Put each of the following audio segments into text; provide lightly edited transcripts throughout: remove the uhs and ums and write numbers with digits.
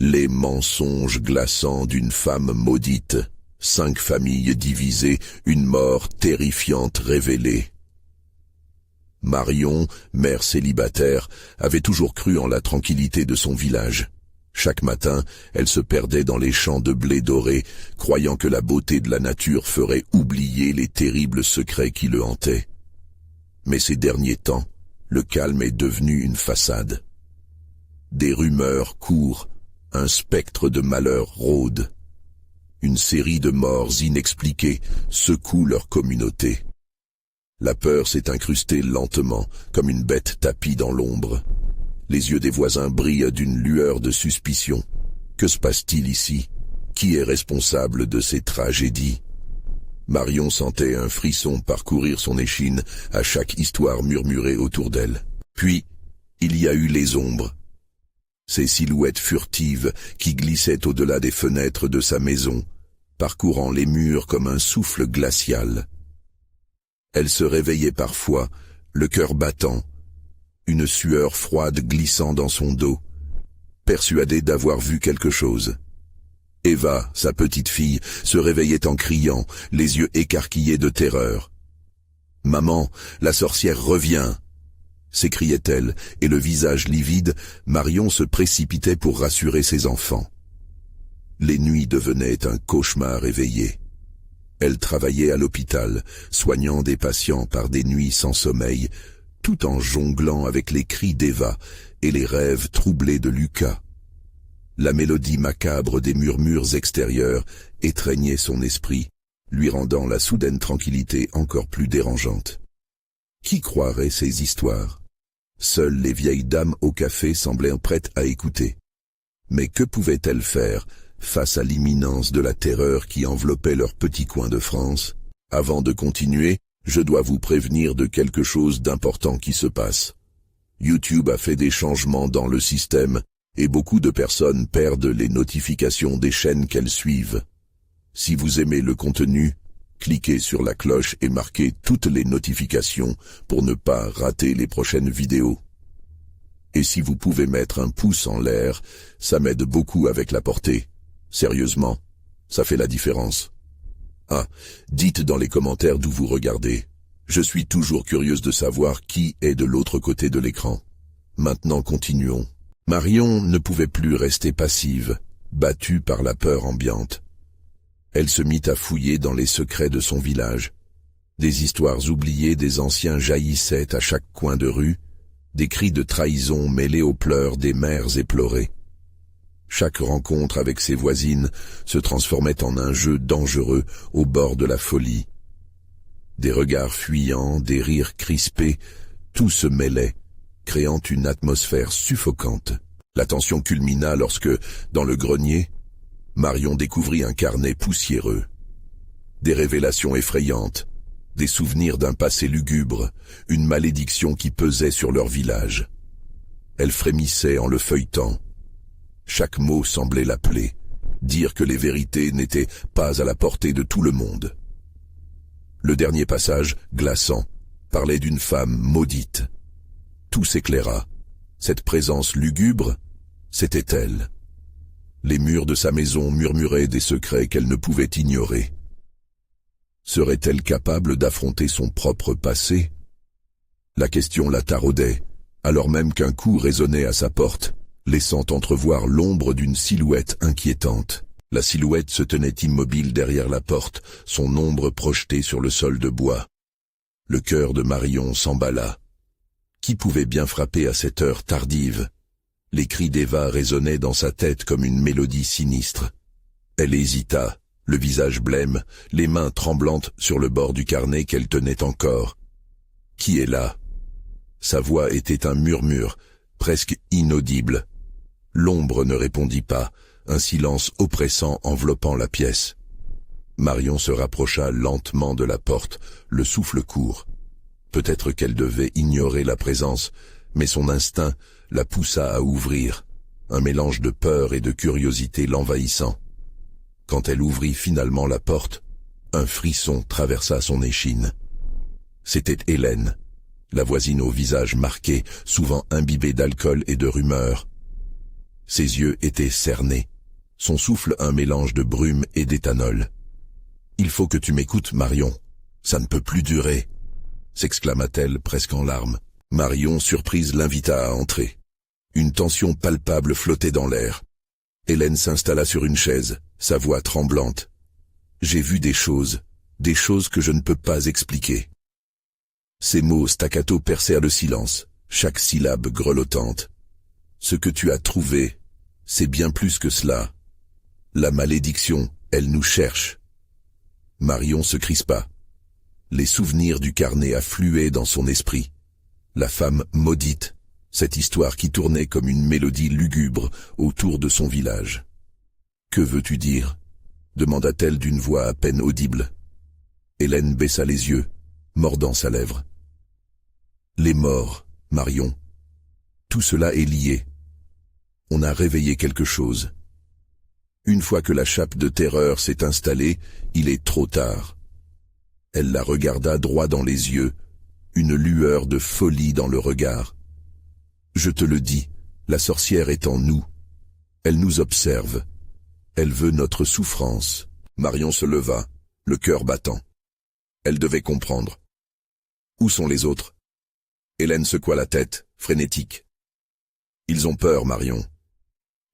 Les mensonges glaçants d'une femme maudite. 5 familles divisées, une mort terrifiante révélée. Marion, mère célibataire, avait toujours cru en la tranquillité de son village. Chaque matin, elle se perdait dans les champs de blé doré, croyant que la beauté de la nature ferait oublier les terribles secrets qui le hantaient. Mais ces derniers temps, le calme est devenu une façade. Des rumeurs courent, un spectre de malheur rôde. Une série de morts inexpliquées secoue leur communauté. La peur s'est incrustée lentement, comme une bête tapie dans l'ombre. Les yeux des voisins brillent d'une lueur de suspicion. Que se passe-t-il ici? Qui est responsable de ces tragédies? Marion sentait un frisson parcourir son échine à chaque histoire murmurée autour d'elle. Puis, il y a eu les ombres. Ces silhouettes furtives qui glissaient au-delà des fenêtres de sa maison, parcourant les murs comme un souffle glacial. Elle se réveillait parfois, le cœur battant, une sueur froide glissant dans son dos, persuadée d'avoir vu quelque chose. Eva, sa petite fille, se réveillait en criant, les yeux écarquillés de terreur. « Maman, la sorcière revient !» s'écriait-elle, et le visage livide, Marion se précipitait pour rassurer ses enfants. Les nuits devenaient un cauchemar éveillé. Elle travaillait à l'hôpital, soignant des patients par des nuits sans sommeil, tout en jonglant avec les cris d'Eva et les rêves troublés de Lucas. La mélodie macabre des murmures extérieurs étreignait son esprit, lui rendant la soudaine tranquillité encore plus dérangeante. Qui croirait ces histoires? Seules les vieilles dames au café semblaient prêtes à écouter. Mais que pouvaient-elles faire face à l'imminence de la terreur qui enveloppait leur petit coin de France? Avant de continuer, je dois vous prévenir de quelque chose d'important qui se passe. YouTube a fait des changements dans le système et beaucoup de personnes perdent les notifications des chaînes qu'elles suivent. Si vous aimez le contenu, cliquez sur la cloche et marquez toutes les notifications pour ne pas rater les prochaines vidéos. Et si vous pouvez mettre un pouce en l'air, ça m'aide beaucoup avec la portée. Sérieusement, ça fait la différence. Ah, dites dans les commentaires d'où vous regardez. Je suis toujours curieuse de savoir qui est de l'autre côté de l'écran. Maintenant continuons. Marion ne pouvait plus rester passive, battue par la peur ambiante. Elle se mit à fouiller dans les secrets de son village. Des histoires oubliées des anciens jaillissaient à chaque coin de rue, des cris de trahison mêlés aux pleurs des mères éplorées. Chaque rencontre avec ses voisines se transformait en un jeu dangereux au bord de la folie. Des regards fuyants, des rires crispés, tout se mêlait, créant une atmosphère suffocante. La tension culmina lorsque, dans le grenier, Marion découvrit un carnet poussiéreux. Des révélations effrayantes, des souvenirs d'un passé lugubre, une malédiction qui pesait sur leur village. Elle frémissait en le feuilletant. Chaque mot semblait l'appeler, dire que les vérités n'étaient pas à la portée de tout le monde. Le dernier passage, glaçant, parlait d'une femme maudite. Tout s'éclaira. Cette présence lugubre, c'était elle. Les murs de sa maison murmuraient des secrets qu'elle ne pouvait ignorer. Serait-elle capable d'affronter son propre passé? La question la taraudait, alors même qu'un coup résonnait à sa porte, laissant entrevoir l'ombre d'une silhouette inquiétante. La silhouette se tenait immobile derrière la porte, son ombre projetée sur le sol de bois. Le cœur de Marion s'emballa. Qui pouvait bien frapper à cette heure tardive? Les cris d'Eva résonnaient dans sa tête comme une mélodie sinistre. Elle hésita, le visage blême, les mains tremblantes sur le bord du carnet qu'elle tenait encore. Qui est là? Sa voix était un murmure, presque inaudible. L'ombre ne répondit pas, un silence oppressant enveloppant la pièce. Marion se rapprocha lentement de la porte, le souffle court. Peut-être qu'elle devait ignorer la présence, mais son instinct la poussa à ouvrir, un mélange de peur et de curiosité l'envahissant. Quand elle ouvrit finalement la porte, un frisson traversa son échine. C'était Hélène, la voisine au visage marqué, souvent imbibée d'alcool et de rumeurs. Ses yeux étaient cernés, son souffle un mélange de brume et d'éthanol. « Il faut que tu m'écoutes, Marion. Ça ne peut plus durer !» s'exclama-t-elle presque en larmes. Marion, surprise, l'invita à entrer. Une tension palpable flottait dans l'air. Hélène s'installa sur une chaise, sa voix tremblante. « J'ai vu des choses que je ne peux pas expliquer. » Ces mots staccato percèrent le silence, chaque syllabe grelottante. « Ce que tu as trouvé, c'est bien plus que cela. La malédiction, elle nous cherche. » Marion se crispa. Les souvenirs du carnet affluaient dans son esprit. La femme maudite, cette histoire qui tournait comme une mélodie lugubre autour de son village. « Que veux-tu dire ?» demanda-t-elle d'une voix à peine audible. Hélène baissa les yeux, mordant sa lèvre. « Les morts, Marion. Tout cela est lié. On a réveillé quelque chose. Une fois que la chape de terreur s'est installée, il est trop tard. » Elle la regarda droit dans les yeux, une lueur de folie dans le regard. « Je te le dis, la sorcière est en nous. Elle nous observe. Elle veut notre souffrance. » Marion se leva, le cœur battant. Elle devait comprendre. « Où sont les autres ?» Hélène secoua la tête, frénétique. « Ils ont peur, Marion.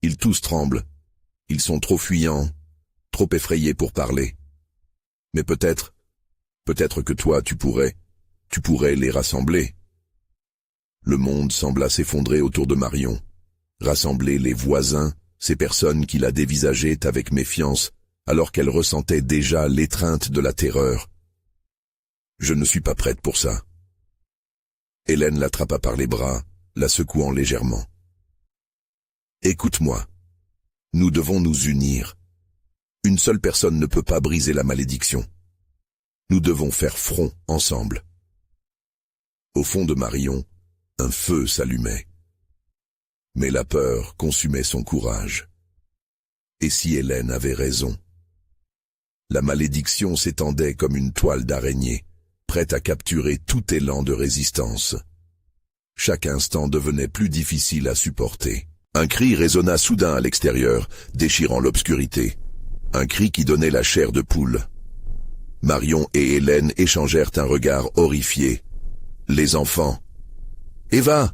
Ils tous tremblent. Ils sont trop fuyants, trop effrayés pour parler. Mais peut-être que toi, tu pourrais les rassembler. » Le monde sembla s'effondrer autour de Marion. Rassembler les voisins, ces personnes qui la dévisageaient avec méfiance, alors qu'elle ressentait déjà l'étreinte de la terreur. « Je ne suis pas prête pour ça. » Hélène l'attrapa par les bras, la secouant légèrement. « Écoute-moi. Nous devons nous unir. Une seule personne ne peut pas briser la malédiction. Nous devons faire front ensemble. » Au fond de Marion, un feu s'allumait. Mais la peur consumait son courage. Et si Hélène avait raison? La malédiction s'étendait comme une toile d'araignée, prête à capturer tout élan de résistance. Chaque instant devenait plus difficile à supporter. Un cri résonna soudain à l'extérieur, déchirant l'obscurité. Un cri qui donnait la chair de poule. Marion et Hélène échangèrent un regard horrifié. Les enfants. « Eva!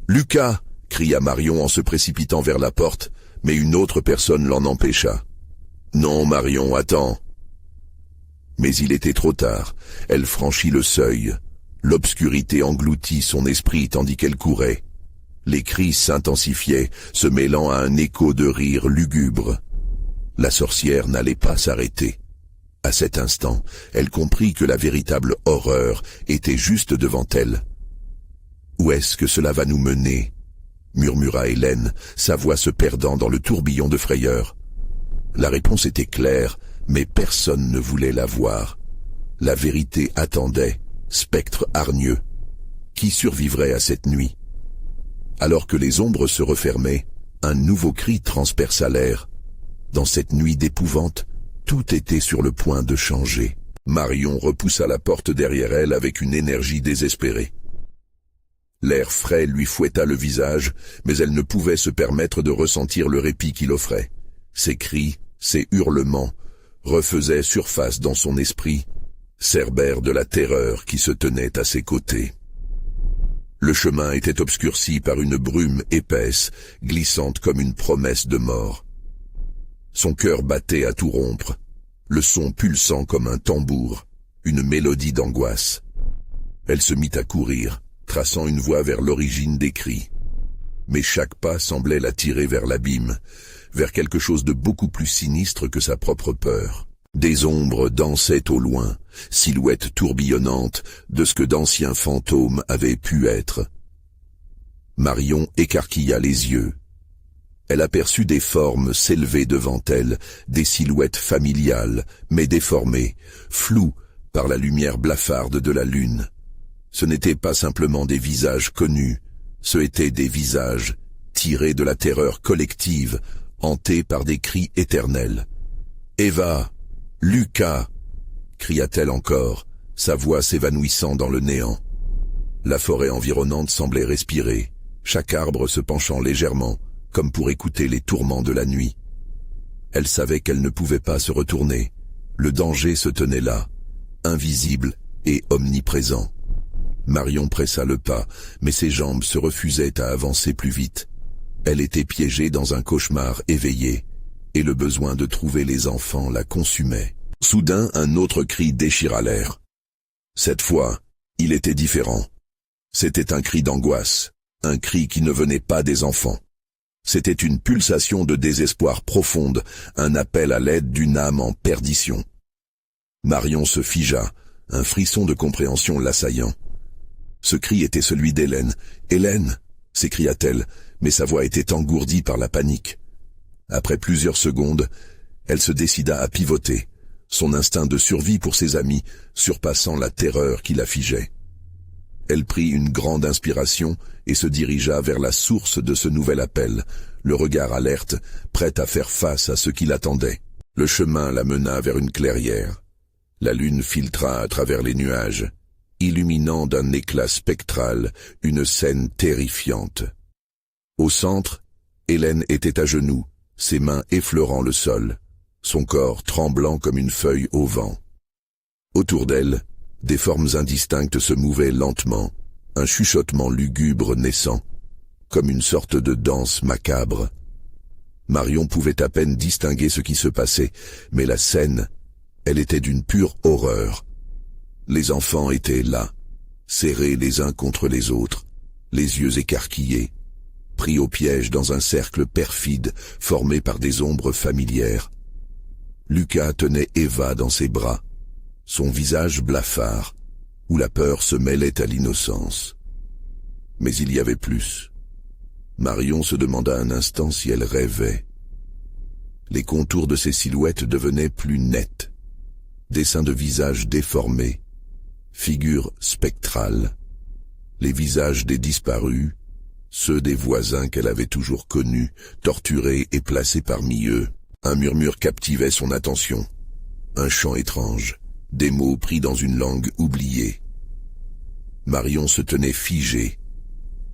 Lucas !» cria Marion en se précipitant vers la porte, mais une autre personne l'en empêcha. « Non, Marion, attends. » Mais il était trop tard. Elle franchit le seuil. L'obscurité engloutit son esprit tandis qu'elle courait. Les cris s'intensifiaient, se mêlant à un écho de rires lugubres. La sorcière n'allait pas s'arrêter. À cet instant, elle comprit que la véritable horreur était juste devant elle. « Où est-ce que cela va nous mener ?» murmura Hélène, sa voix se perdant dans le tourbillon de frayeur. La réponse était claire, mais personne ne voulait la voir. La vérité attendait, spectre hargneux. Qui survivrait à cette nuit? Alors que les ombres se refermaient, un nouveau cri transperça l'air. Dans cette nuit d'épouvante, tout était sur le point de changer. Marion repoussa la porte derrière elle avec une énergie désespérée. L'air frais lui fouetta le visage, mais elle ne pouvait se permettre de ressentir le répit qu'il offrait. Ses cris, ses hurlements, refaisaient surface dans son esprit, cerbère de la terreur qui se tenait à ses côtés. Le chemin était obscurci par une brume épaisse, glissante comme une promesse de mort. Son cœur battait à tout rompre, le son pulsant comme un tambour, une mélodie d'angoisse. Elle se mit à courir, traçant une voie vers l'origine des cris. Mais chaque pas semblait la tirer vers l'abîme, vers quelque chose de beaucoup plus sinistre que sa propre peur. Des ombres dansaient au loin, silhouettes tourbillonnantes de ce que d'anciens fantômes avaient pu être. Marion écarquilla les yeux. Elle aperçut des formes s'élever devant elle, des silhouettes familiales, mais déformées, floues par la lumière blafarde de la lune. Ce n'étaient pas simplement des visages connus, ce étaient des visages tirés de la terreur collective, hantés par des cris éternels. « Eva! Lucas !» cria-t-elle encore, sa voix s'évanouissant dans le néant. La forêt environnante semblait respirer, chaque arbre se penchant légèrement, comme pour écouter les tourments de la nuit. Elle savait qu'elle ne pouvait pas se retourner. Le danger se tenait là, invisible et omniprésent. Marion pressa le pas, mais ses jambes se refusaient à avancer plus vite. Elle était piégée dans un cauchemar éveillé, et le besoin de trouver les enfants la consumait. Soudain, un autre cri déchira l'air. Cette fois, il était différent. C'était un cri d'angoisse, un cri qui ne venait pas des enfants. C'était une pulsation de désespoir profonde, un appel à l'aide d'une âme en perdition. Marion se figea, un frisson de compréhension l'assaillant. Ce cri était celui d'Hélène. « Hélène !» s'écria-t-elle, mais sa voix était engourdie par la panique. Après plusieurs secondes, elle se décida à pivoter, son instinct de survie pour ses amis surpassant la terreur qui la figeait. Elle prit une grande inspiration et se dirigea vers la source de ce nouvel appel, le regard alerte, prête à faire face à ce qui l'attendait. Le chemin la mena vers une clairière. La lune filtra à travers les nuages, illuminant d'un éclat spectral une scène terrifiante. Au centre, Hélène était à genoux, ses mains effleurant le sol, son corps tremblant comme une feuille au vent. Autour d'elle, des formes indistinctes se mouvaient lentement, un chuchotement lugubre naissant, comme une sorte de danse macabre. Marion pouvait à peine distinguer ce qui se passait, mais la scène, elle était d'une pure horreur. Les enfants étaient là, serrés les uns contre les autres, les yeux écarquillés, pris au piège dans un cercle perfide formé par des ombres familières. Lucas tenait Eva dans ses bras, son visage blafard, où la peur se mêlait à l'innocence. Mais il y avait plus. Marion se demanda un instant si elle rêvait. Les contours de ses silhouettes devenaient plus nets. Dessins de visages déformés, figures spectrales, les visages des disparus, ceux des voisins qu'elle avait toujours connus, torturés et placés parmi eux. Un murmure captivait son attention, un chant étrange, des mots pris dans une langue oubliée. Marion se tenait figée,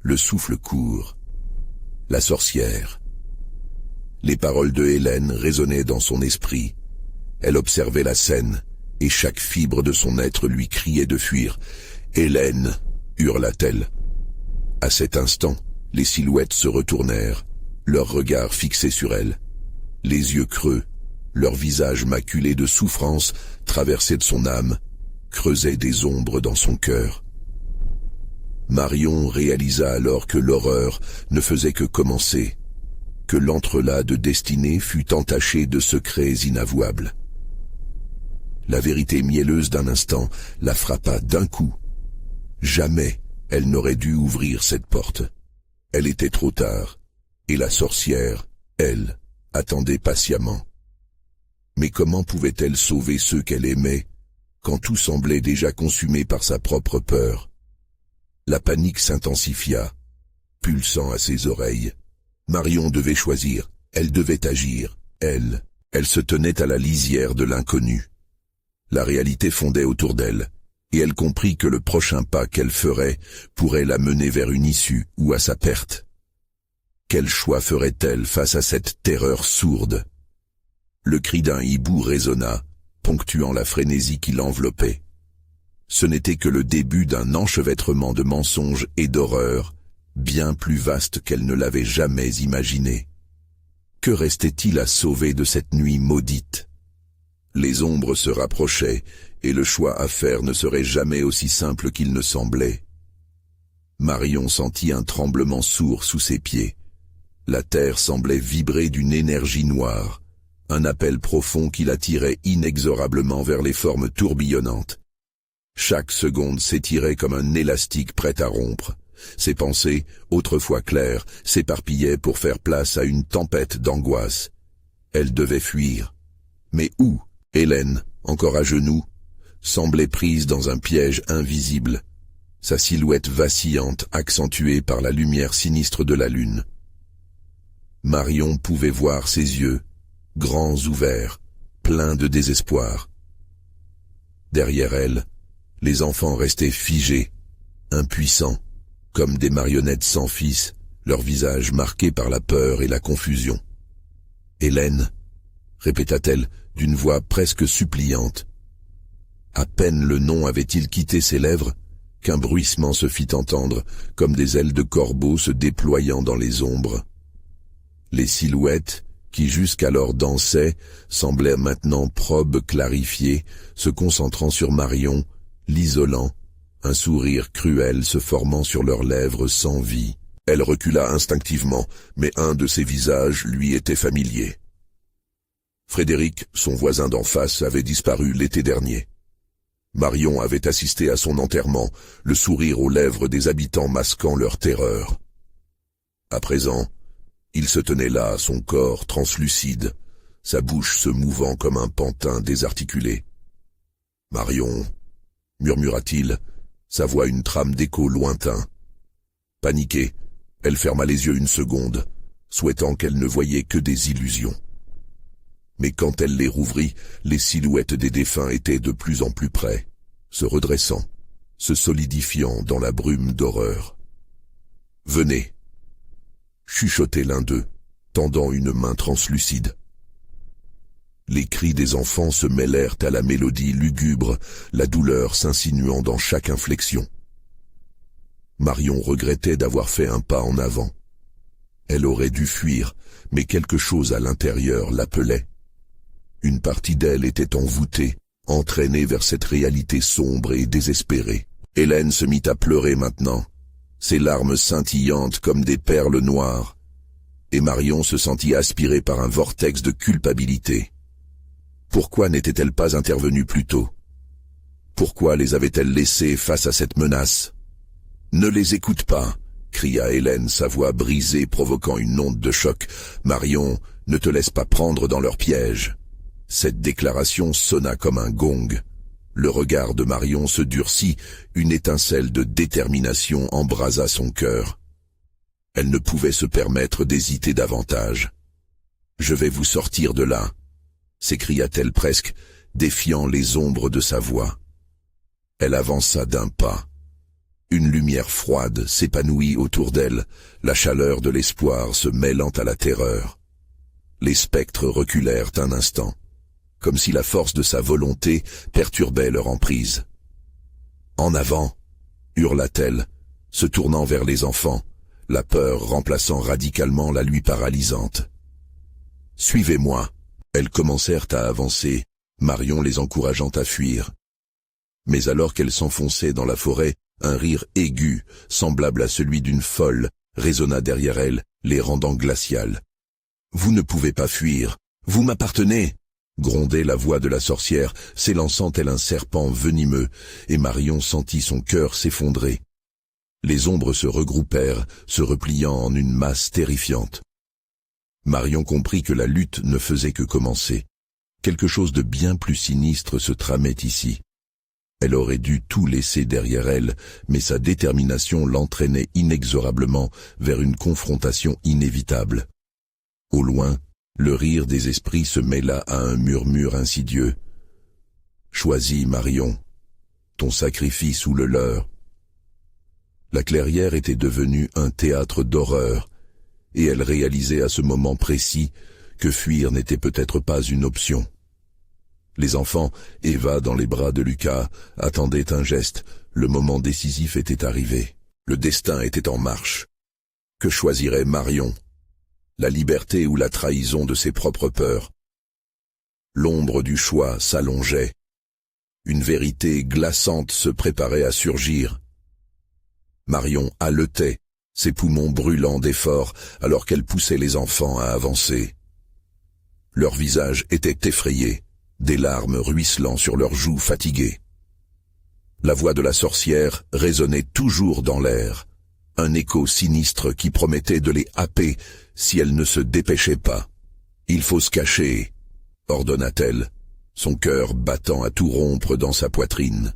le souffle court. La sorcière. Les paroles de Hélène résonnaient dans son esprit. Elle observait la scène, et chaque fibre de son être lui criait de fuir. « Hélène !» hurla-t-elle. À cet instant, les silhouettes se retournèrent, leurs regards fixés sur elle. Les yeux creux, leur visage maculé de souffrance traversé de son âme, creusaient des ombres dans son cœur. Marion réalisa alors que l'horreur ne faisait que commencer, que l'entrelac de destinée fut entaché de secrets inavouables. La vérité mielleuse d'un instant la frappa d'un coup. Jamais elle n'aurait dû ouvrir cette porte. Elle était trop tard, et la sorcière, elle, attendait patiemment. Mais comment pouvait-elle sauver ceux qu'elle aimait, quand tout semblait déjà consumé par sa propre peur? La panique s'intensifia, pulsant à ses oreilles. Marion devait choisir, elle devait agir, elle se tenait à la lisière de l'inconnu. La réalité fondait autour d'elle, et elle comprit que le prochain pas qu'elle ferait pourrait la mener vers une issue ou à sa perte. Quel choix ferait-elle face à cette terreur sourde? Le cri d'un hibou résonna, ponctuant la frénésie qui l'enveloppait. Ce n'était que le début d'un enchevêtrement de mensonges et d'horreurs, bien plus vaste qu'elle ne l'avait jamais imaginé. Que restait-il à sauver de cette nuit maudite? Les ombres se rapprochaient, et le choix à faire ne serait jamais aussi simple qu'il ne semblait. Marion sentit un tremblement sourd sous ses pieds. La terre semblait vibrer d'une énergie noire, un appel profond qui l'attirait inexorablement vers les formes tourbillonnantes. Chaque seconde s'étirait comme un élastique prêt à rompre. Ses pensées, autrefois claires, s'éparpillaient pour faire place à une tempête d'angoisse. Elle devait fuir. Mais où? Hélène, encore à genoux, semblait prise dans un piège invisible, sa silhouette vacillante accentuée par la lumière sinistre de la lune. Marion pouvait voir ses yeux, grands ouverts, pleins de désespoir. Derrière elle, les enfants restaient figés, impuissants, comme des marionnettes sans fils, leur visage marqué par la peur et la confusion. « Hélène » répéta-t-elle d'une voix presque suppliante. À peine le nom avait-il quitté ses lèvres qu'un bruissement se fit entendre, comme des ailes de corbeau se déployant dans les ombres. Les silhouettes, qui jusqu'alors dansaient, semblaient maintenant probes clarifiées, se concentrant sur Marion, l'isolant, un sourire cruel se formant sur leurs lèvres sans vie. Elle recula instinctivement, mais un de ces visages lui était familier. Frédéric, son voisin d'en face, avait disparu l'été dernier. Marion avait assisté à son enterrement, le sourire aux lèvres des habitants masquant leur terreur. À présent, il se tenait là, son corps translucide, sa bouche se mouvant comme un pantin désarticulé. « Marion » murmura-t-il, sa voix une trame d'écho lointain. Paniquée, elle ferma les yeux une seconde, souhaitant qu'elle ne voyait que des illusions. Mais quand elle les rouvrit, les silhouettes des défunts étaient de plus en plus près, se redressant, se solidifiant dans la brume d'horreur. « Venez » chuchotait l'un d'eux, tendant une main translucide. Les cris des enfants se mêlèrent à la mélodie lugubre, la douleur s'insinuant dans chaque inflexion. Marion regrettait d'avoir fait un pas en avant. Elle aurait dû fuir, mais quelque chose à l'intérieur l'appelait. Une partie d'elle était envoûtée, entraînée vers cette réalité sombre et désespérée. Hélène se mit à pleurer maintenant, ses larmes scintillantes comme des perles noires, et Marion se sentit aspirée par un vortex de culpabilité. Pourquoi n'était-elle pas intervenue plus tôt? Pourquoi les avait-elle laissés face à cette menace? « Ne les écoute pas !» cria Hélène, sa voix brisée provoquant une onde de choc. « Marion, ne te laisse pas prendre dans leur piège !» Cette déclaration sonna comme un gong. Le regard de Marion se durcit, une étincelle de détermination embrasa son cœur. Elle ne pouvait se permettre d'hésiter davantage. « Je vais vous sortir de là !» s'écria-t-elle presque, défiant les ombres de sa voix. Elle avança d'un pas. Une lumière froide s'épanouit autour d'elle, la chaleur de l'espoir se mêlant à la terreur. Les spectres reculèrent un instant, comme si la force de sa volonté perturbait leur emprise. « En avant !» hurla-t-elle, se tournant vers les enfants, la peur remplaçant radicalement la lui paralysante. « Suivez-moi !» Elles commencèrent à avancer, Marion les encourageant à fuir. Mais alors qu'elles s'enfonçaient dans la forêt, un rire aigu, semblable à celui d'une folle, résonna derrière elles, les rendant glaciales. « Vous ne pouvez pas fuir, vous m'appartenez !» grondait la voix de la sorcière, s'élançant tel un serpent venimeux, et Marion sentit son cœur s'effondrer. Les ombres se regroupèrent, se repliant en une masse terrifiante. Marion comprit que la lutte ne faisait que commencer. Quelque chose de bien plus sinistre se tramait ici. Elle aurait dû tout laisser derrière elle, mais sa détermination l'entraînait inexorablement vers une confrontation inévitable. Au loin, le rire des esprits se mêla à un murmure insidieux. « Choisis, Marion, ton sacrifice ou le leur. » La clairière était devenue un théâtre d'horreur, et elle réalisait à ce moment précis que fuir n'était peut-être pas une option. Les enfants, Eva dans les bras de Lucas, attendaient un geste, le moment décisif était arrivé. Le destin était en marche. Que choisirait Marion? La liberté ou la trahison de ses propres peurs? L'ombre du choix s'allongeait. Une vérité glaçante se préparait à surgir. Marion haletait, ses poumons brûlants d'effort, alors qu'elle poussait les enfants à avancer. Leurs visages étaient effrayés, des larmes ruisselant sur leurs joues fatiguées. La voix de la sorcière résonnait toujours dans l'air, un écho sinistre qui promettait de les happer si elles ne se dépêchaient pas. « Il faut se cacher », ordonna-t-elle, son cœur battant à tout rompre dans sa poitrine.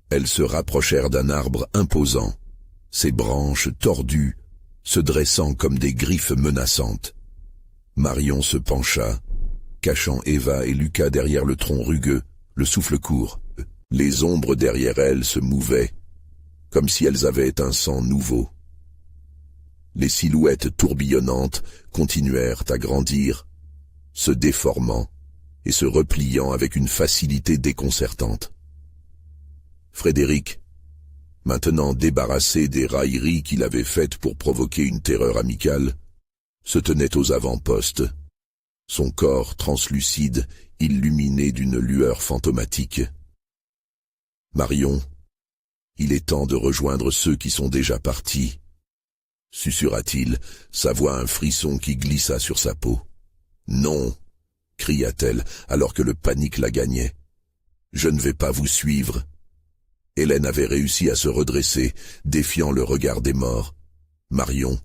Elles se rapprochèrent d'un arbre imposant, ses branches tordues, se dressant comme des griffes menaçantes. Marion se pencha, cachant Eva et Lucas derrière le tronc rugueux, le souffle court. Les ombres derrière elles se mouvaient, comme si elles avaient un sang nouveau. Les silhouettes tourbillonnantes continuèrent à grandir, se déformant et se repliant avec une facilité déconcertante. Frédéric, maintenant débarrassé des railleries qu'il avait faites pour provoquer une terreur amicale, se tenait aux avant-postes, son corps translucide illuminé d'une lueur fantomatique. « Marion, il est temps de rejoindre ceux qui sont déjà partis, » susurra-t-il, sa voix un frisson qui glissa sur sa peau. « Non !» cria-t-elle alors que le panique la gagnait. « Je ne vais pas vous suivre. » Hélène avait réussi à se redresser, défiant le regard des morts. « Marion,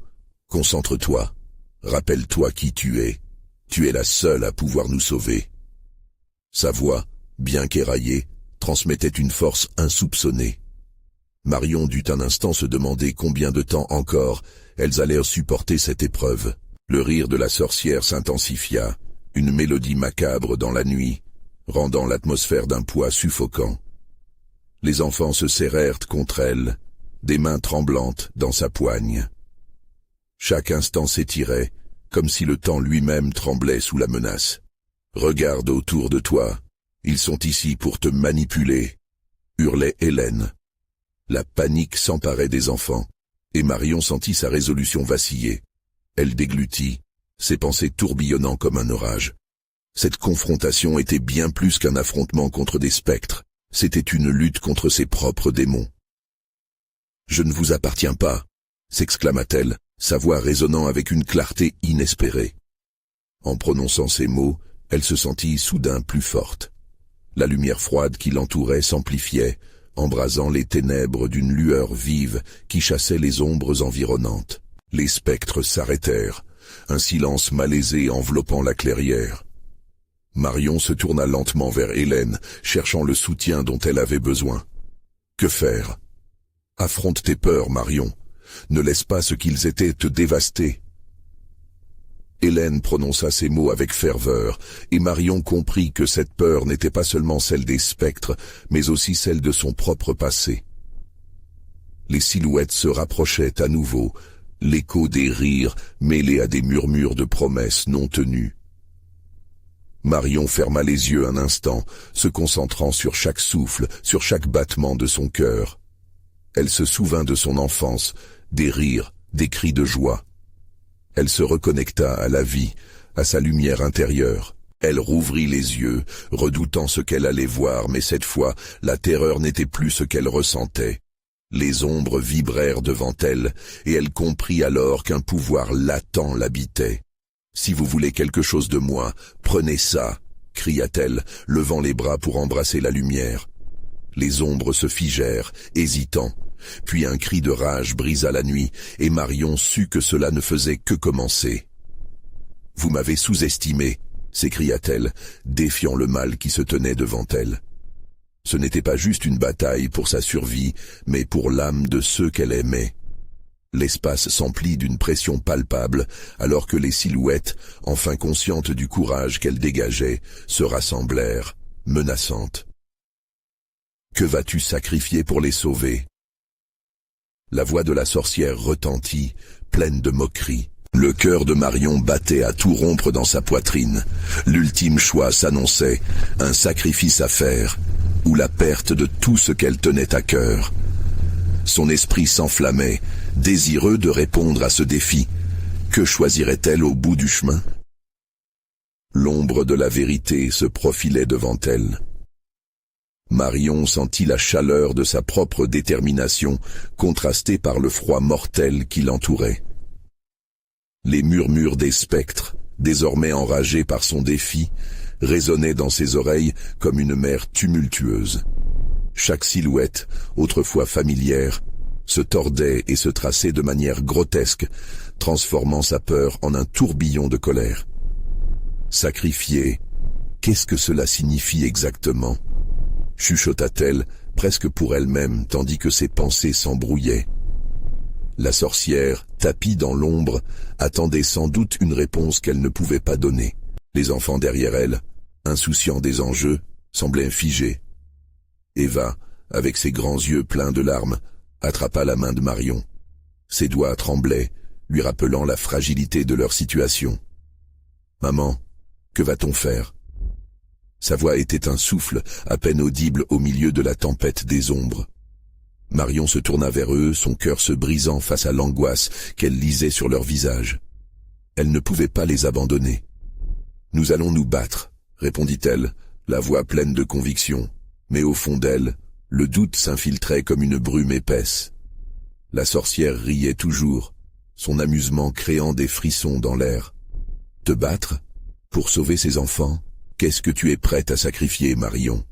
concentre-toi. Rappelle-toi qui tu es. Tu es la seule à pouvoir nous sauver. » Sa voix, bien qu'éraillée, transmettait une force insoupçonnée. Marion dut un instant se demander combien de temps encore elles allèrent supporter cette épreuve. Le rire de la sorcière s'intensifia, une mélodie macabre dans la nuit, rendant l'atmosphère d'un poids suffocant. Les enfants se serrèrent contre elle, des mains tremblantes dans sa poigne. Chaque instant s'étirait, comme si le temps lui-même tremblait sous la menace. « Regarde autour de toi, ils sont ici pour te manipuler », hurlait Hélène. La panique s'emparait des enfants, et Marion sentit sa résolution vaciller. Elle déglutit, ses pensées tourbillonnant comme un orage. Cette confrontation était bien plus qu'un affrontement contre des spectres, c'était une lutte contre ses propres démons. « Je ne vous appartiens pas », s'exclama-t-elle, sa voix résonnant avec une clarté inespérée. En prononçant ces mots, elle se sentit soudain plus forte. La lumière froide qui l'entourait s'amplifiait, embrasant les ténèbres d'une lueur vive qui chassait les ombres environnantes. Les spectres s'arrêtèrent, un silence malaisé enveloppant la clairière. Marion se tourna lentement vers Hélène, cherchant le soutien dont elle avait besoin. Que faire? Affronte tes peurs, Marion. Ne laisse pas ce qu'ils étaient te dévaster. Hélène prononça ces mots avec ferveur, et Marion comprit que cette peur n'était pas seulement celle des spectres, mais aussi celle de son propre passé. Les silhouettes se rapprochaient à nouveau, l'écho des rires mêlé à des murmures de promesses non tenues. Marion ferma les yeux un instant, se concentrant sur chaque souffle, sur chaque battement de son cœur. Elle se souvint de son enfance, des rires, des cris de joie. Elle se reconnecta à la vie, à sa lumière intérieure. Elle rouvrit les yeux, redoutant ce qu'elle allait voir, mais cette fois, la terreur n'était plus ce qu'elle ressentait. Les ombres vibrèrent devant elle, et elle comprit alors qu'un pouvoir latent l'habitait. « Si vous voulez quelque chose de moi, prenez ça !» cria-t-elle, levant les bras pour embrasser la lumière. Les ombres se figèrent, hésitant. Puis un cri de rage brisa la nuit, et Marion sut que cela ne faisait que commencer. « Vous m'avez sous-estimé !» s'écria-t-elle, défiant le mal qui se tenait devant elle. Ce n'était pas juste une bataille pour sa survie, mais pour l'âme de ceux qu'elle aimait. L'espace s'emplit d'une pression palpable, alors que les silhouettes, enfin conscientes du courage qu'elles dégageaient, se rassemblèrent, menaçantes. « Que vas-tu sacrifier pour les sauver ?» La voix de la sorcière retentit, pleine de moquerie. Le cœur de Marion battait à tout rompre dans sa poitrine. L'ultime choix s'annonçait, un sacrifice à faire, ou la perte de tout ce qu'elle tenait à cœur. Son esprit s'enflammait, désireux de répondre à ce défi. Que choisirait-elle au bout du chemin? L'ombre de la vérité se profilait devant elle. Marion sentit la chaleur de sa propre détermination, contrastée par le froid mortel qui l'entourait. Les murmures des spectres, désormais enragés par son défi, résonnaient dans ses oreilles comme une mer tumultueuse. Chaque silhouette, autrefois familière, se tordait et se traçait de manière grotesque, transformant sa peur en un tourbillon de colère. Sacrifier, qu'est-ce que cela signifie exactement? Chuchota-t-elle, presque pour elle-même, tandis que ses pensées s'embrouillaient. La sorcière, tapie dans l'ombre, attendait sans doute une réponse qu'elle ne pouvait pas donner. Les enfants derrière elle, insouciants des enjeux, semblaient figés. Eva, avec ses grands yeux pleins de larmes, attrapa la main de Marion. Ses doigts tremblaient, lui rappelant la fragilité de leur situation. « Maman, que va-t-on faire ?» Sa voix était un souffle, à peine audible au milieu de la tempête des ombres. Marion se tourna vers eux, son cœur se brisant face à l'angoisse qu'elle lisait sur leur visage. Elle ne pouvait pas les abandonner. « Nous allons nous battre », répondit-elle, la voix pleine de conviction, mais au fond d'elle, le doute s'infiltrait comme une brume épaisse. La sorcière riait toujours, son amusement créant des frissons dans l'air. « Te battre? Pour sauver ses enfants? Qu'est-ce que tu es prête à sacrifier, Marion ?»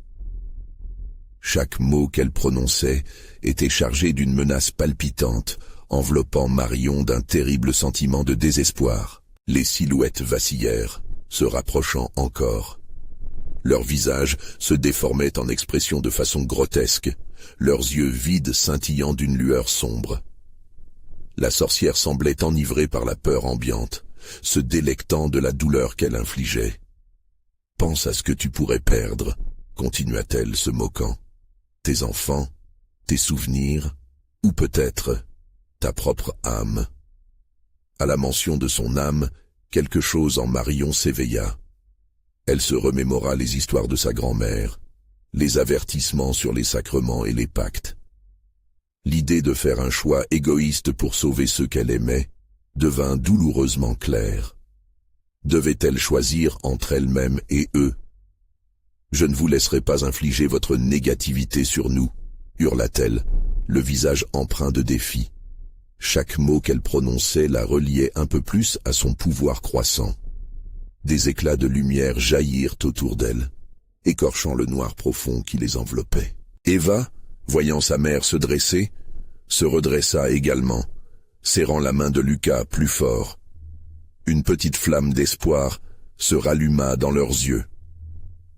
Chaque mot qu'elle prononçait était chargé d'une menace palpitante, enveloppant Marion d'un terrible sentiment de désespoir. Les silhouettes vacillèrent, se rapprochant encore. Leurs visages se déformaient en expression de façon grotesque, leurs yeux vides scintillant d'une lueur sombre. La sorcière semblait enivrée par la peur ambiante, se délectant de la douleur qu'elle infligeait. « Pense à ce que tu pourrais perdre, » continua-t-elle se moquant. « Tes enfants, tes souvenirs, ou peut-être ta propre âme. » À la mention de son âme, quelque chose en Marion s'éveilla. Elle se remémora les histoires de sa grand-mère, les avertissements sur les sacrements et les pactes. L'idée de faire un choix égoïste pour sauver ceux qu'elle aimait devint douloureusement claire. Devait-elle choisir entre elle-même et eux? « Je ne vous laisserai pas infliger votre négativité sur nous », hurla-t-elle, le visage empreint de défi. Chaque mot qu'elle prononçait la reliait un peu plus à son pouvoir croissant. Des éclats de lumière jaillirent autour d'elle, écorchant le noir profond qui les enveloppait. Eva, voyant sa mère se dresser, se redressa également, serrant la main de Lucas plus fort. Une petite flamme d'espoir se ralluma dans leurs yeux.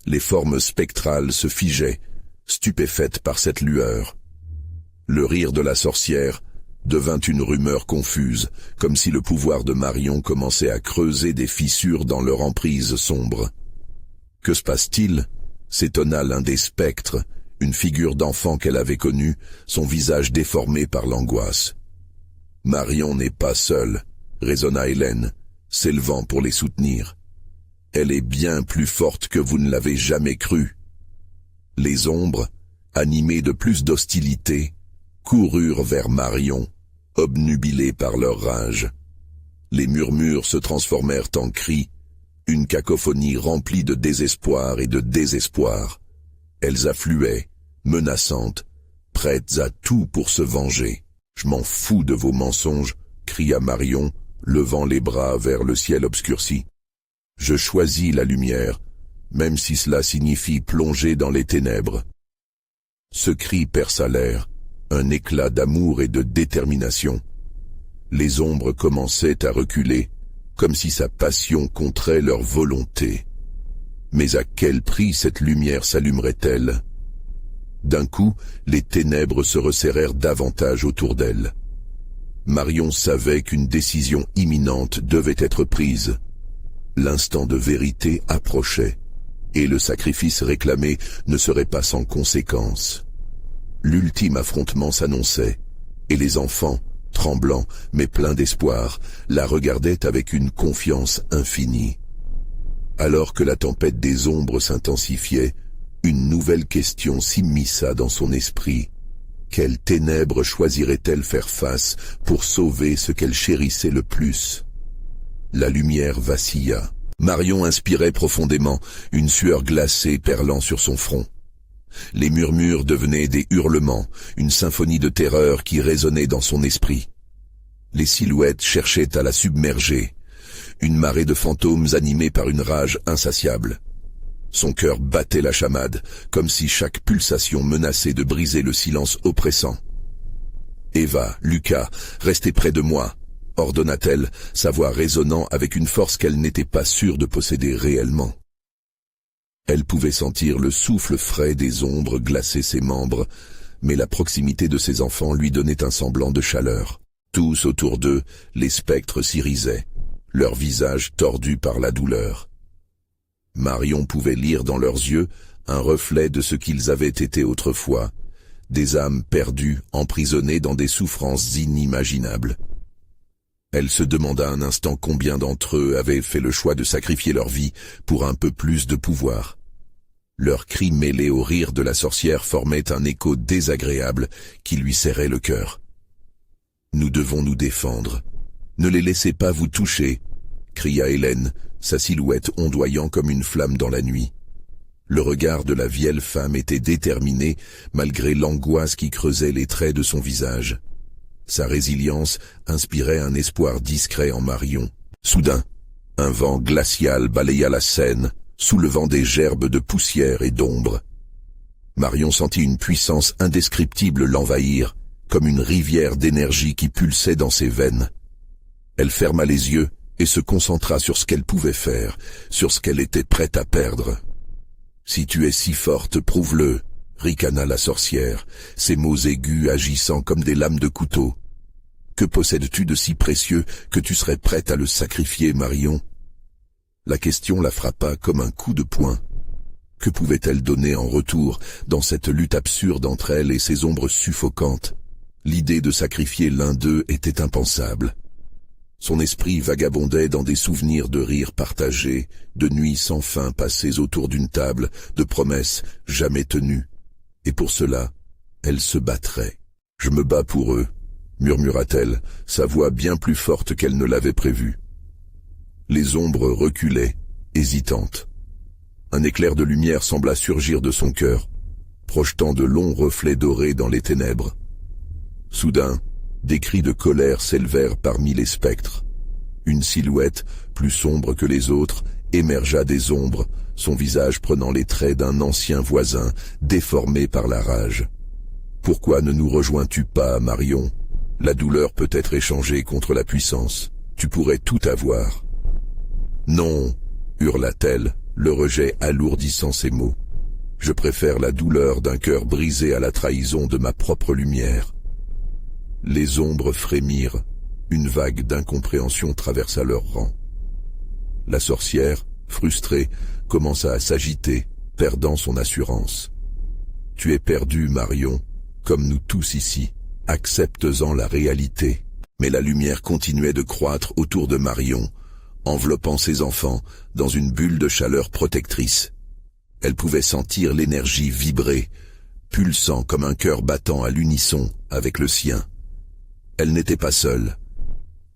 Les formes spectrales se figeaient, stupéfaites par cette lueur. Le rire de la sorcière devint une rumeur confuse, comme si le pouvoir de Marion commençait à creuser des fissures dans leur emprise sombre. « Que se passe-t-il » s'étonna l'un des spectres, une figure d'enfant qu'elle avait connue, son visage déformé par l'angoisse. « Marion n'est pas seule » résonna Hélène, s'élevant pour les soutenir. « Elle est bien plus forte que vous ne l'avez jamais cru. » Les ombres, animées de plus d'hostilité, coururent vers Marion, obnubilées par leur rage. Les murmures se transformèrent en cris, une cacophonie remplie de désespoir et de désespoir. Elles affluaient, menaçantes, prêtes à tout pour se venger. « Je m'en fous de vos mensonges » cria Marion, levant les bras vers le ciel obscurci. « Je choisis la lumière, même si cela signifie plonger dans les ténèbres. » Ce cri perça l'air, un éclat d'amour et de détermination. Les ombres commençaient à reculer, comme si sa passion contrait leur volonté. Mais à quel prix cette lumière s'allumerait-elle? D'un coup, les ténèbres se resserrèrent davantage autour d'elle. Marion savait qu'une décision imminente devait être prise. L'instant de vérité approchait, et le sacrifice réclamé ne serait pas sans conséquence. L'ultime affrontement s'annonçait, et les enfants, tremblants mais pleins d'espoir, la regardaient avec une confiance infinie. Alors que la tempête des ombres s'intensifiait, une nouvelle question s'immisça dans son esprit. Quelles ténèbres choisirait-elle faire face pour sauver ce qu'elle chérissait le plus? La lumière vacilla. Marion inspirait profondément, une sueur glacée perlant sur son front. Les murmures devenaient des hurlements, une symphonie de terreur qui résonnait dans son esprit. Les silhouettes cherchaient à la submerger, une marée de fantômes animés par une rage insatiable. Son cœur battait la chamade, comme si chaque pulsation menaçait de briser le silence oppressant. « Eva, Lucas, restez près de moi » ordonna-t-elle, sa voix résonnant avec une force qu'elle n'était pas sûre de posséder réellement. Elle pouvait sentir le souffle frais des ombres glacer ses membres, mais la proximité de ses enfants lui donnait un semblant de chaleur. Tous autour d'eux, les spectres s'irisaient, leurs visages tordus par la douleur. Marion pouvait lire dans leurs yeux un reflet de ce qu'ils avaient été autrefois, des âmes perdues, emprisonnées dans des souffrances inimaginables. Elle se demanda un instant combien d'entre eux avaient fait le choix de sacrifier leur vie pour un peu plus de pouvoir. Leurs cris mêlés au rire de la sorcière formaient un écho désagréable qui lui serrait le cœur. « Nous devons nous défendre. Ne les laissez pas vous toucher !» cria Hélène, sa silhouette ondoyant comme une flamme dans la nuit. Le regard de la vieille femme était déterminé malgré l'angoisse qui creusait les traits de son visage. Sa résilience inspirait un espoir discret en Marion. Soudain, un vent glacial balaya la scène, soulevant des gerbes de poussière et d'ombre. Marion sentit une puissance indescriptible l'envahir, comme une rivière d'énergie qui pulsait dans ses veines. Elle ferma les yeux et se concentra sur ce qu'elle pouvait faire, sur ce qu'elle était prête à perdre. « Si tu es si forte, prouve-le !» ricana la sorcière, ses mots aigus agissant comme des lames de couteau. « Que possèdes-tu de si précieux que tu serais prête à le sacrifier, Marion ?» La question la frappa comme un coup de poing. Que pouvait-elle donner en retour dans cette lutte absurde entre elle et ces ombres suffocantes? L'idée de sacrifier l'un d'eux était impensable. Son esprit vagabondait dans des souvenirs de rires partagés, de nuits sans fin passées autour d'une table, de promesses jamais tenues. Et pour cela, elle se battrait. « Je me bats pour eux », murmura-t-elle, sa voix bien plus forte qu'elle ne l'avait prévu. Les ombres reculaient, hésitantes. Un éclair de lumière sembla surgir de son cœur, projetant de longs reflets dorés dans les ténèbres. Soudain, des cris de colère s'élevèrent parmi les spectres. Une silhouette, plus sombre que les autres, émergea des ombres, son visage prenant les traits d'un ancien voisin, déformé par la rage. « Pourquoi ne nous rejoins-tu pas, Marion? La douleur peut être échangée contre la puissance. Tu pourrais tout avoir. »« Non !» hurla-t-elle, le rejet alourdissant ses mots. « Je préfère la douleur d'un cœur brisé à la trahison de ma propre lumière. » Les ombres frémirent, une vague d'incompréhension traversa leurs rangs. La sorcière, frustrée, commença à s'agiter, perdant son assurance. « Tu es perdue, Marion, comme nous tous ici, acceptes-en la réalité. » Mais la lumière continuait de croître autour de Marion, enveloppant ses enfants dans une bulle de chaleur protectrice. Elle pouvait sentir l'énergie vibrer, pulsant comme un cœur battant à l'unisson avec le sien. Elle n'était pas seule.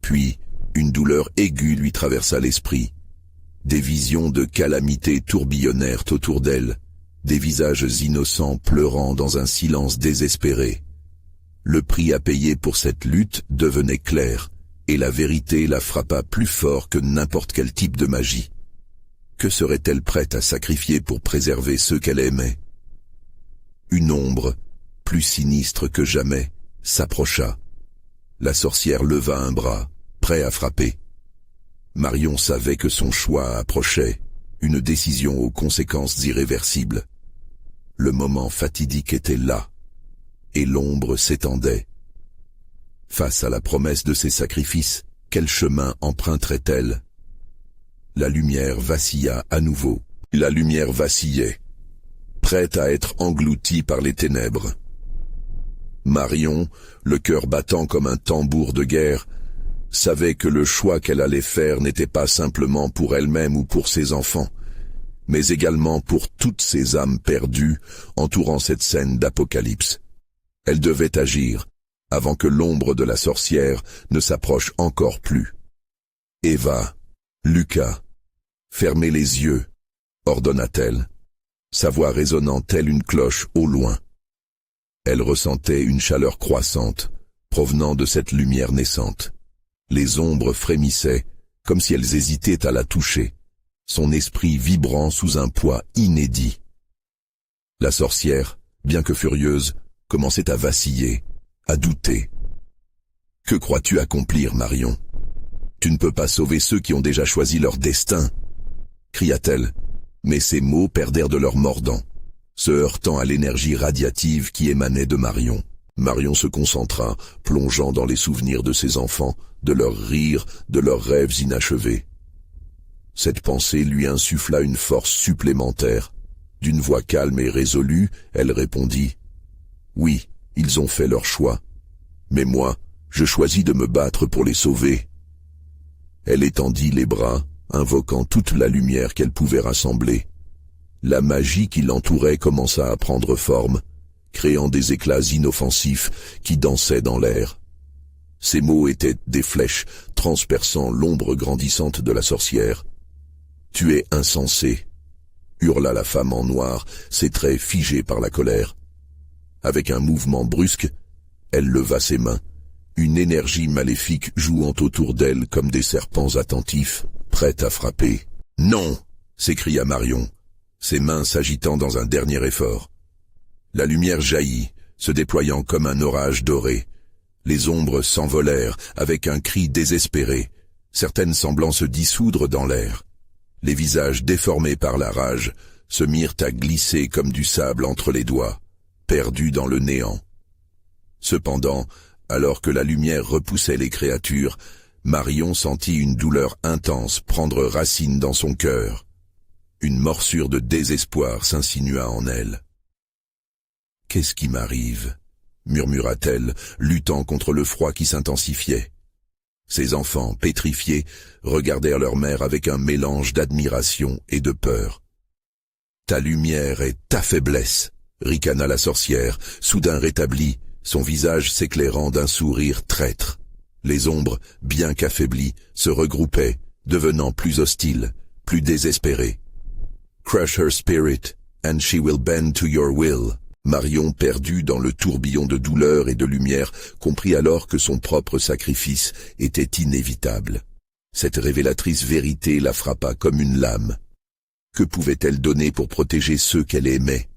Puis, une douleur aiguë lui traversa l'esprit. Des visions de calamité tourbillonnèrent autour d'elle, des visages innocents pleurant dans un silence désespéré. Le prix à payer pour cette lutte devenait clair, et la vérité la frappa plus fort que n'importe quel type de magie. Que serait-elle prête à sacrifier pour préserver ceux qu'elle aimait? Une ombre, plus sinistre que jamais, s'approcha. La sorcière leva un bras, prêt à frapper. Marion savait que son choix approchait, une décision aux conséquences irréversibles. Le moment fatidique était là, et l'ombre s'étendait. Face à la promesse de ses sacrifices, quel chemin emprunterait-elle? La lumière vacilla à nouveau. La lumière vacillait, prête à être engloutie par les ténèbres. Marion, le cœur battant comme un tambour de guerre, savait que le choix qu'elle allait faire n'était pas simplement pour elle-même ou pour ses enfants, mais également pour toutes ces âmes perdues entourant cette scène d'apocalypse. Elle devait agir, avant que l'ombre de la sorcière ne s'approche encore plus. « Eva, Lucas, fermez les yeux », ordonna-t-elle, sa voix résonnant telle une cloche au loin. Elle ressentait une chaleur croissante, provenant de cette lumière naissante. Les ombres frémissaient, comme si elles hésitaient à la toucher, son esprit vibrant sous un poids inédit. La sorcière, bien que furieuse, commençait à vaciller, à douter. « Que crois-tu accomplir, Marion? Tu ne peux pas sauver ceux qui ont déjà choisi leur destin !» cria-t-elle, mais ses mots perdèrent de leur mordant, se heurtant à l'énergie radiative qui émanait de Marion. Marion se concentra, plongeant dans les souvenirs de ses enfants, de leurs rires, de leurs rêves inachevés. Cette pensée lui insuffla une force supplémentaire. D'une voix calme et résolue, elle répondit « Oui, ils ont fait leur choix. Mais moi, je choisis de me battre pour les sauver. Elle étendit les bras, invoquant toute la lumière qu'elle pouvait rassembler. La magie qui l'entourait commença à prendre forme, créant des éclats inoffensifs qui dansaient dans l'air. Ces mots étaient des flèches transperçant l'ombre grandissante de la sorcière. « Tu es insensé !» hurla la femme en noir, ses traits figés par la colère. Avec un mouvement brusque, elle leva ses mains, une énergie maléfique jouant autour d'elle comme des serpents attentifs, prêts à frapper. « Non !» s'écria Marion, ses mains s'agitant dans un dernier effort. La lumière jaillit, se déployant comme un orage doré. Les ombres s'envolèrent avec un cri désespéré, certaines semblant se dissoudre dans l'air. Les visages déformés par la rage se mirent à glisser comme du sable entre les doigts, perdus dans le néant. Cependant, alors que la lumière repoussait les créatures, Marion sentit une douleur intense prendre racine dans son cœur. Une morsure de désespoir s'insinua en elle. « Qu'est-ce qui m'arrive ?» murmura-t-elle, luttant contre le froid qui s'intensifiait. Ses enfants, pétrifiés, regardèrent leur mère avec un mélange d'admiration et de peur. « Ta lumière est ta faiblesse !» ricana la sorcière, soudain rétablie, son visage s'éclairant d'un sourire traître. Les ombres, bien qu'affaiblies, se regroupaient, devenant plus hostiles, plus désespérées. « Crush her spirit, and she will bend to your will !» Marion, perdue dans le tourbillon de douleur et de lumière, comprit alors que son propre sacrifice était inévitable. Cette révélatrice vérité la frappa comme une lame. Que pouvait-elle donner pour protéger ceux qu'elle aimait?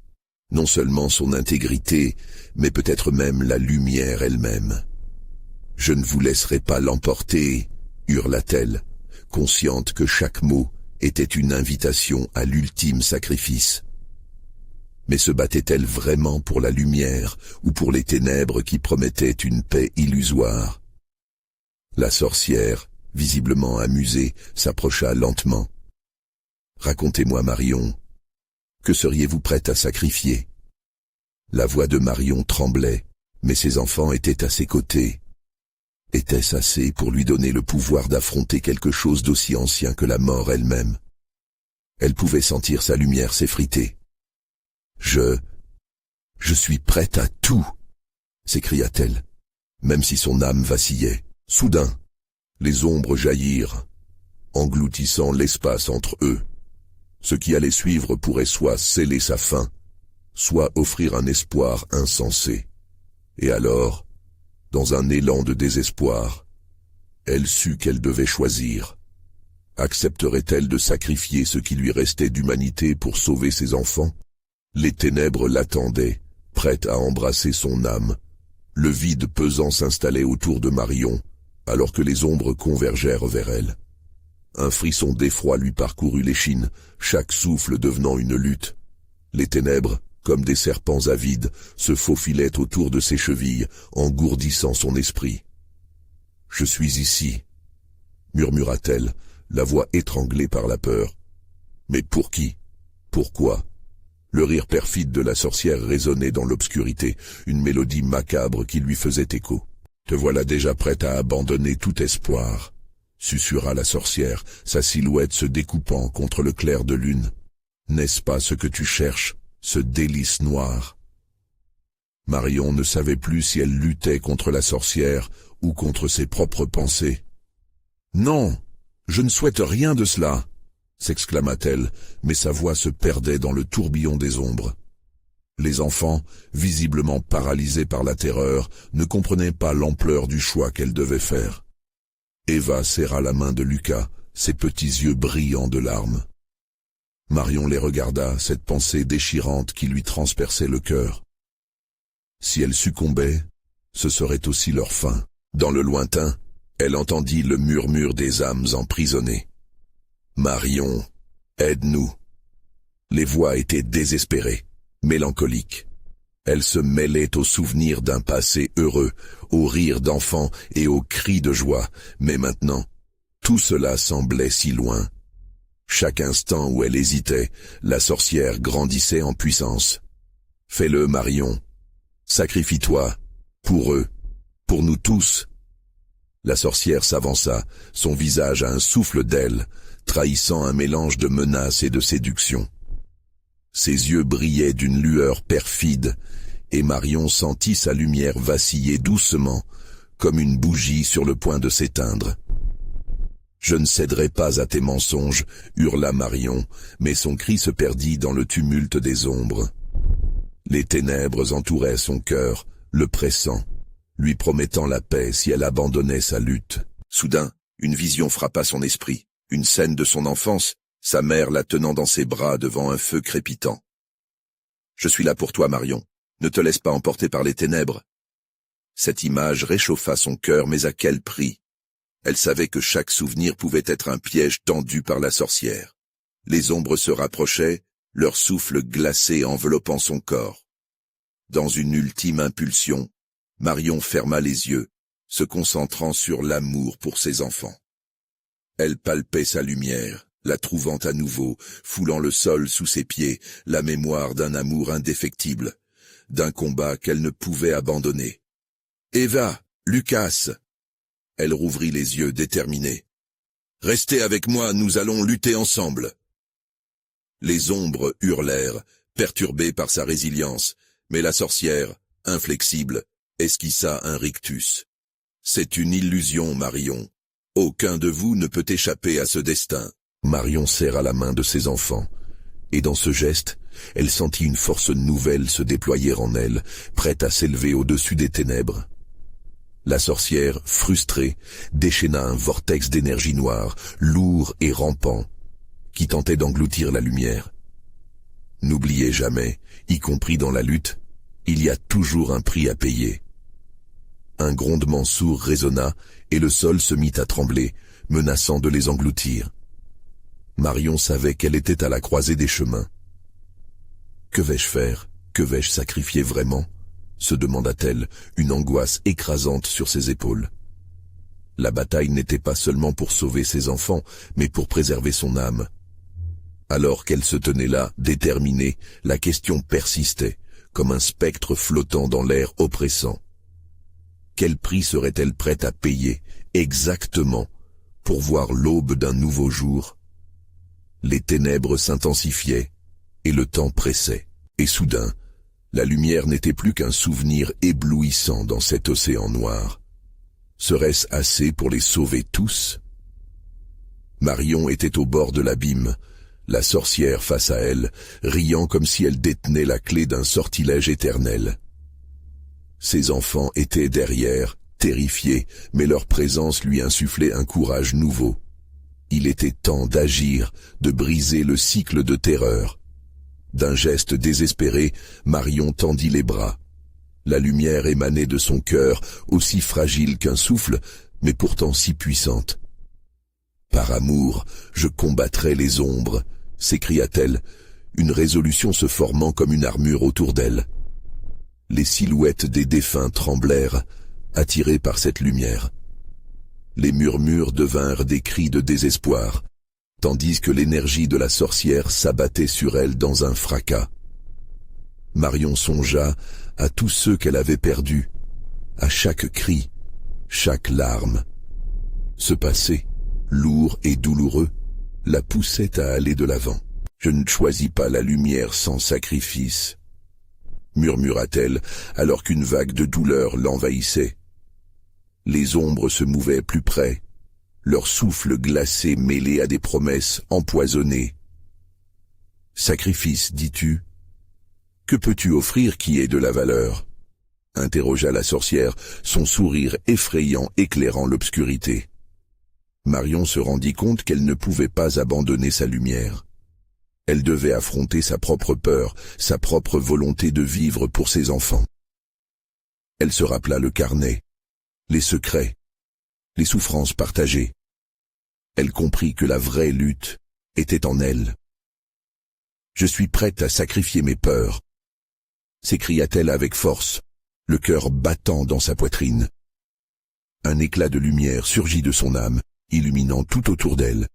Non seulement son intégrité, mais peut-être même la lumière elle-même. « Je ne vous laisserai pas l'emporter !» hurla-t-elle, consciente que chaque mot était une invitation à l'ultime sacrifice. Mais se battait-elle vraiment pour la lumière ou pour les ténèbres qui promettaient une paix illusoire? La sorcière, visiblement amusée, s'approcha lentement. « Racontez-moi, Marion, que seriez-vous prête à sacrifier ?» La voix de Marion tremblait, mais ses enfants étaient à ses côtés. Était-ce assez pour lui donner le pouvoir d'affronter quelque chose d'aussi ancien que la mort elle-même? Elle pouvait sentir sa lumière s'effriter. Je suis prête à tout !» s'écria-t-elle, même si son âme vacillait. Soudain, les ombres jaillirent, engloutissant l'espace entre eux. Ce qui allait suivre pourrait soit sceller sa fin, soit offrir un espoir insensé. Et alors, dans un élan de désespoir, elle sut qu'elle devait choisir. Accepterait-elle de sacrifier ce qui lui restait d'humanité pour sauver ses enfants? Les ténèbres l'attendaient, prêtes à embrasser son âme. Le vide pesant s'installait autour de Marion, alors que les ombres convergèrent vers elle. Un frisson d'effroi lui parcourut l'échine, chaque souffle devenant une lutte. Les ténèbres, comme des serpents avides, se faufilaient autour de ses chevilles, engourdissant son esprit. « Je suis ici », murmura-t-elle, la voix étranglée par la peur. « Mais pour qui? Pourquoi ?» Le rire perfide de la sorcière résonnait dans l'obscurité, une mélodie macabre qui lui faisait écho. « Te voilà déjà prête à abandonner tout espoir », susurra la sorcière, sa silhouette se découpant contre le clair de lune. « N'est-ce pas ce que tu cherches, ce délice noir ?» Marion ne savait plus si elle luttait contre la sorcière ou contre ses propres pensées. « Non, je ne souhaite rien de cela !» s'exclama-t-elle, mais sa voix se perdait dans le tourbillon des ombres. Les enfants, visiblement paralysés par la terreur, ne comprenaient pas l'ampleur du choix qu'elle devait faire. Eva serra la main de Lucas, ses petits yeux brillants de larmes. Marion les regarda, cette pensée déchirante qui lui transperçait le cœur. Si elle succombait, ce serait aussi leur fin. Dans le lointain, elle entendit le murmure des âmes emprisonnées. « Marion, aide-nous !» Les voix étaient désespérées, mélancoliques. Elles se mêlaient aux souvenirs d'un passé heureux, aux rires d'enfants et aux cris de joie. Mais maintenant, tout cela semblait si loin. Chaque instant où elle hésitait, la sorcière grandissait en puissance. « Fais-le, Marion. Sacrifie-toi, pour eux, pour nous tous. » La sorcière s'avança, son visage à un souffle d'aile, trahissant un mélange de menace et de séduction. Ses yeux brillaient d'une lueur perfide, et Marion sentit sa lumière vaciller doucement, comme une bougie sur le point de s'éteindre. « Je ne céderai pas à tes mensonges » hurla Marion, mais son cri se perdit dans le tumulte des ombres. Les ténèbres entouraient son cœur, le pressant, lui promettant la paix si elle abandonnait sa lutte. Soudain, une vision frappa son esprit, une scène de son enfance, sa mère la tenant dans ses bras devant un feu crépitant. « Je suis là pour toi, Marion, ne te laisse pas emporter par les ténèbres. » Cette image réchauffa son cœur, mais à quel prix? Elle savait que chaque souvenir pouvait être un piège tendu par la sorcière. Les ombres se rapprochaient, leur souffle glacé enveloppant son corps. Dans une ultime impulsion, Marion ferma les yeux, se concentrant sur l'amour pour ses enfants. Elle palpait sa lumière, la trouvant à nouveau, foulant le sol sous ses pieds, la mémoire d'un amour indéfectible, d'un combat qu'elle ne pouvait abandonner. « Eva, Lucas !» Elle rouvrit les yeux déterminée. « Restez avec moi, nous allons lutter ensemble !» Les ombres hurlèrent, perturbées par sa résilience, mais la sorcière, inflexible, esquissa un rictus. « C'est une illusion, Marion. Aucun de vous ne peut échapper à ce destin. » Marion serra la main de ses enfants, et dans ce geste, elle sentit une force nouvelle se déployer en elle, prête à s'élever au-dessus des ténèbres. La sorcière, frustrée, déchaîna un vortex d'énergie noire, lourd et rampant, qui tentait d'engloutir la lumière. N'oubliez jamais, y compris dans la lutte, il y a toujours un prix à payer. Un grondement sourd résonna, et le sol se mit à trembler, menaçant de les engloutir. Marion savait qu'elle était à la croisée des chemins. « Que vais-je faire? Que vais-je sacrifier vraiment ?» se demanda-t-elle, une angoisse écrasante sur ses épaules. La bataille n'était pas seulement pour sauver ses enfants, mais pour préserver son âme. Alors qu'elle se tenait là, déterminée, la question persistait, comme un spectre flottant dans l'air oppressant. Quel prix serait-elle prête à payer, exactement, pour voir l'aube d'un nouveau jour? Les ténèbres s'intensifiaient, et le temps pressait, et soudain, la lumière n'était plus qu'un souvenir éblouissant dans cet océan noir. Serait-ce assez pour les sauver tous? Marion était au bord de l'abîme, la sorcière face à elle, riant comme si elle détenait la clé d'un sortilège éternel. Ses enfants étaient derrière, terrifiés, mais leur présence lui insufflait un courage nouveau. Il était temps d'agir, de briser le cycle de terreur. D'un geste désespéré, Marion tendit les bras. La lumière émanait de son cœur, aussi fragile qu'un souffle, mais pourtant si puissante. « Par amour, je combattrai les ombres », s'écria-t-elle, une résolution se formant comme une armure autour d'elle. Les silhouettes des défunts tremblèrent, attirées par cette lumière. Les murmures devinrent des cris de désespoir, tandis que l'énergie de la sorcière s'abattait sur elle dans un fracas. Marion songea à tous ceux qu'elle avait perdus, à chaque cri, chaque larme. Ce passé, lourd et douloureux, la poussait à aller de l'avant. « Je ne choisis pas la lumière sans sacrifice », murmura-t-elle alors qu'une vague de douleur l'envahissait. Les ombres se mouvaient plus près, leur souffle glacé mêlé à des promesses empoisonnées. « Sacrifice, dis-tu? Que peux-tu offrir qui ait de la valeur ?» interrogea la sorcière, son sourire effrayant éclairant l'obscurité. Marion se rendit compte qu'elle ne pouvait pas abandonner sa lumière. Elle devait affronter sa propre peur, sa propre volonté de vivre pour ses enfants. Elle se rappela le carnet, les secrets, les souffrances partagées. Elle comprit que la vraie lutte était en elle. « Je suis prête à sacrifier mes peurs », s'écria-t-elle avec force, le cœur battant dans sa poitrine. Un éclat de lumière surgit de son âme, illuminant tout autour d'elle.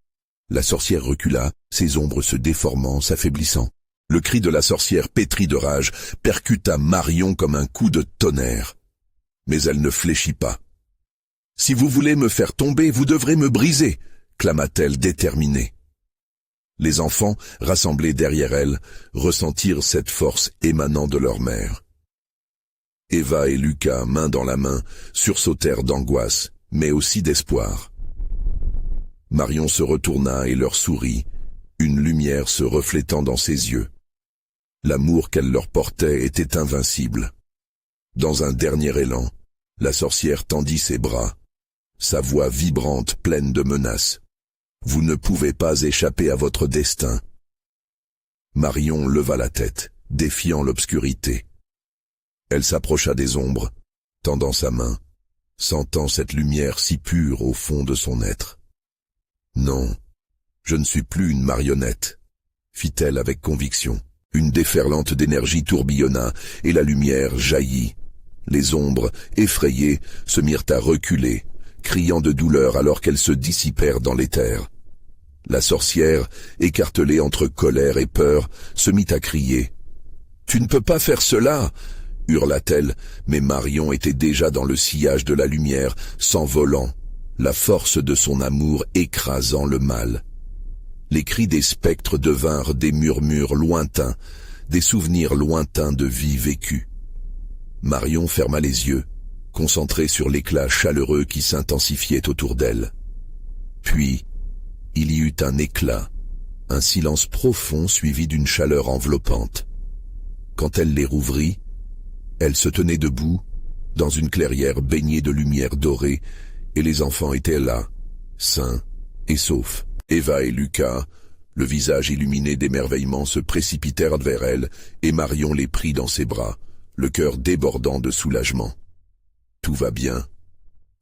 La sorcière recula, ses ombres se déformant, s'affaiblissant. Le cri de la sorcière pétrie de rage percuta Marion comme un coup de tonnerre. Mais elle ne fléchit pas. Si vous voulez me faire tomber, vous devrez me briser, clama-t-elle déterminée. Les enfants, rassemblés derrière elle, ressentirent cette force émanant de leur mère. Eva et Lucas, main dans la main, sursautèrent d'angoisse, mais aussi d'espoir. Marion se retourna et leur sourit, une lumière se reflétant dans ses yeux. L'amour qu'elle leur portait était invincible. Dans un dernier élan, la sorcière tendit ses bras, sa voix vibrante pleine de menaces. « Vous ne pouvez pas échapper à votre destin. » Marion leva la tête, défiant l'obscurité. Elle s'approcha des ombres, tendant sa main, sentant cette lumière si pure au fond de son être. « Non, je ne suis plus une marionnette, » fit-elle avec conviction. Une déferlante d'énergie tourbillonna et la lumière jaillit. Les ombres, effrayées, se mirent à reculer, criant de douleur alors qu'elles se dissipèrent dans l'éther. La sorcière, écartelée entre colère et peur, se mit à crier. « Tu ne peux pas faire cela !» hurla-t-elle, mais Marion était déjà dans le sillage de la lumière, s'envolant, la force de son amour écrasant le mal. Les cris des spectres devinrent des murmures lointains, des souvenirs lointains de vie vécue. Marion ferma les yeux, concentrée sur l'éclat chaleureux qui s'intensifiait autour d'elle. Puis, il y eut un éclat, un silence profond suivi d'une chaleur enveloppante. Quand elle les rouvrit, elle se tenait debout, dans une clairière baignée de lumière dorée, et les enfants étaient là, sains et saufs. Eva et Lucas, le visage illuminé d'émerveillement, se précipitèrent vers elle, et Marion les prit dans ses bras, le cœur débordant de soulagement. « Tout va bien, »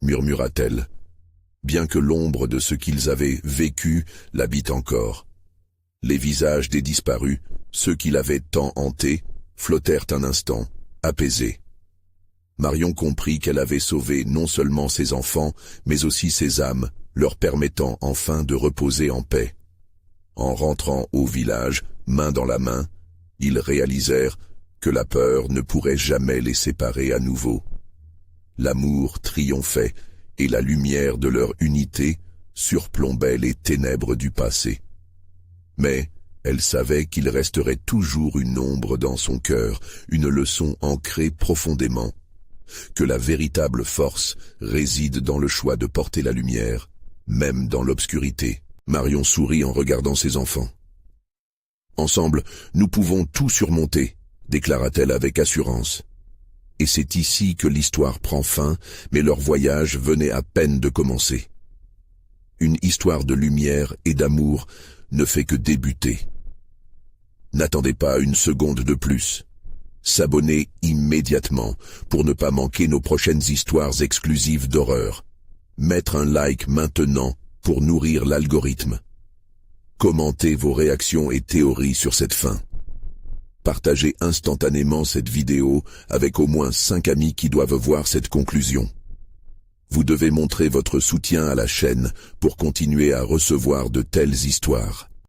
murmura-t-elle, bien que l'ombre de ce qu'ils avaient vécu l'habite encore. Les visages des disparus, ceux qui l'avaient tant hanté, flottèrent un instant, apaisés. Marion comprit qu'elle avait sauvé non seulement ses enfants, mais aussi ses âmes, leur permettant enfin de reposer en paix. En rentrant au village, main dans la main, ils réalisèrent que la peur ne pourrait jamais les séparer à nouveau. L'amour triomphait, et la lumière de leur unité surplombait les ténèbres du passé. Mais elle savait qu'il resterait toujours une ombre dans son cœur, une leçon ancrée profondément, que la véritable force réside dans le choix de porter la lumière, même dans l'obscurité. Marion sourit en regardant ses enfants. « Ensemble, nous pouvons tout surmonter, » déclara-t-elle avec assurance. Et c'est ici que l'histoire prend fin, mais leur voyage venait à peine de commencer. Une histoire de lumière et d'amour ne fait que débuter. N'attendez pas une seconde de plus. S'abonner immédiatement pour ne pas manquer nos prochaines histoires exclusives d'horreur. Mettre un like maintenant pour nourrir l'algorithme. Commentez vos réactions et théories sur cette fin. Partagez instantanément cette vidéo avec au moins 5 amis qui doivent voir cette conclusion. Vous devez montrer votre soutien à la chaîne pour continuer à recevoir de telles histoires.